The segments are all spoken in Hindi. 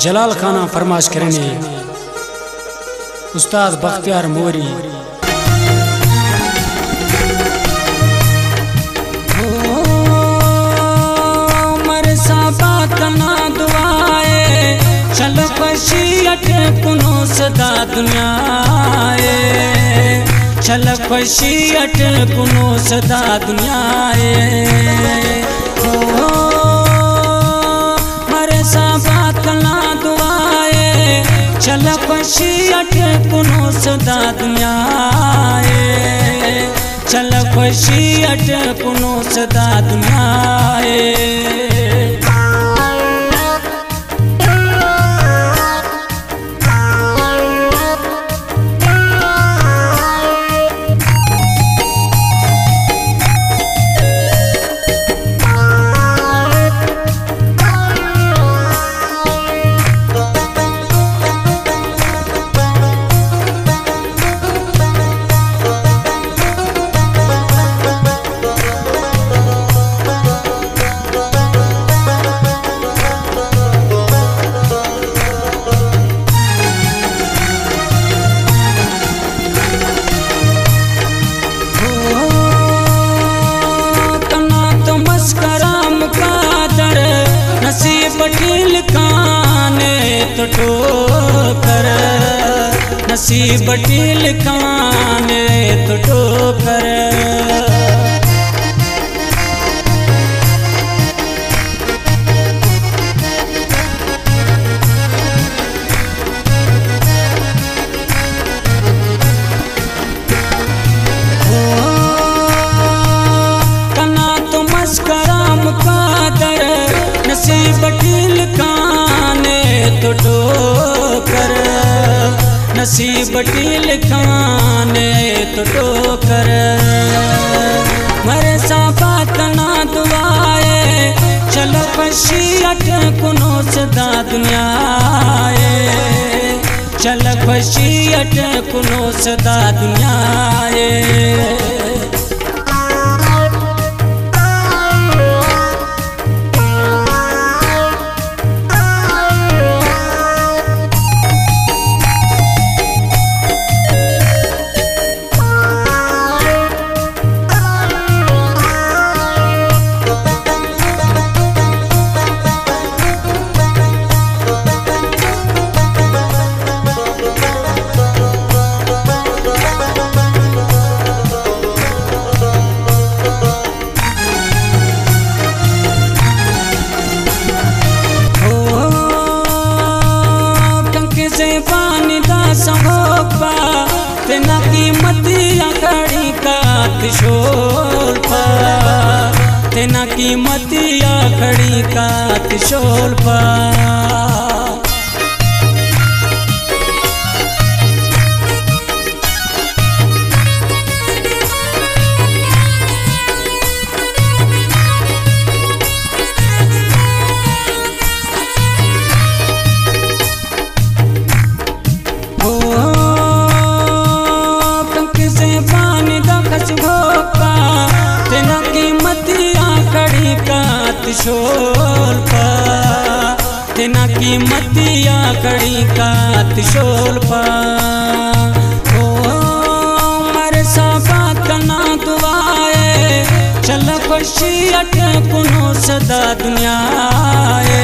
जलाल खाना फरमाश करने उस्ताद बख्तियार मोरी। मर साबा तना दुआए चल खुशी अट कुनो सदा दुनियाए, चल खुशी अट कुनो सदा दुनियाए। मर साबा तना दुआए चल खुशी अट कुनो सदा दुनियाए, चल खुशी अट कुनो सदा दुनियाए। नसीब काने तो ठोकर, नसीब काने तो ठोकर। कना तो मस्कराम कादर नसीब काने तो ठोकर, नसीब काने तो ठोकर। मरे साबा तना दुआए चल खुशी अट कुनो सदा दुनियाए, चल खुशी अट कुनो सदा दुनियाए। पानी दा संभोपा तेना कीमतिया खड़ी कात शोल पा, तेना कीमतिया खड़ी कात शोल पा। तेना कीमतिया खड़ी कात शोल पा, तेना कीमतिया खड़ी कात शोल पा। ओ मर साबा तना दुआए चल खुशी अट कुनो सदा दुनियाए,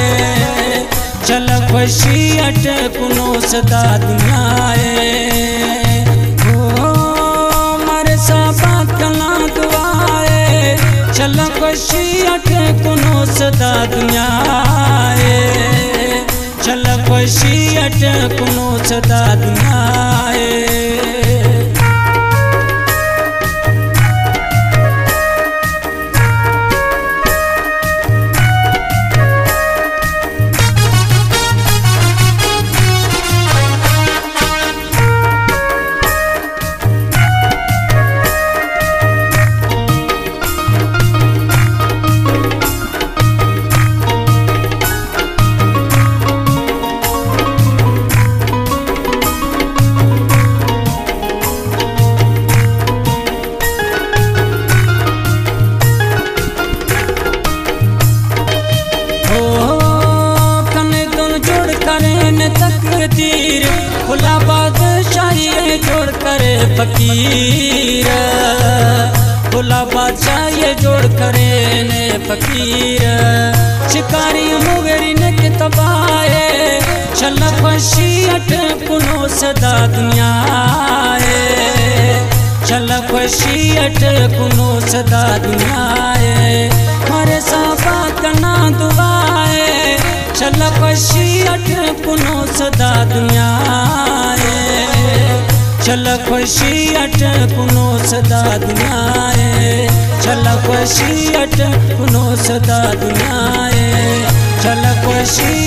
चल खुशी अट कुनो सदा दुनियाए। साबा तना दुआए चल खुशी अट कुनो सदा दुनियाए, चल खुशी अट कुनो सदा दुनियाए। तकदीर खुला बादशाही जोड़ करे फकीर, खुला बादशाही जोड़ करे ने फकीर। शिकारी मुगरी ने कितबाए चल खुशी अट कुनो सदा दुनिया चल खुशी अट कुनो सदा दुनिया मारे साबा कना दुआए चल खुशी अट कुनो सदा दुनिया चल खुशी अट कुनो सदा दुनिया चल खुशी अट कुनो सदा दुनिया चल खुशी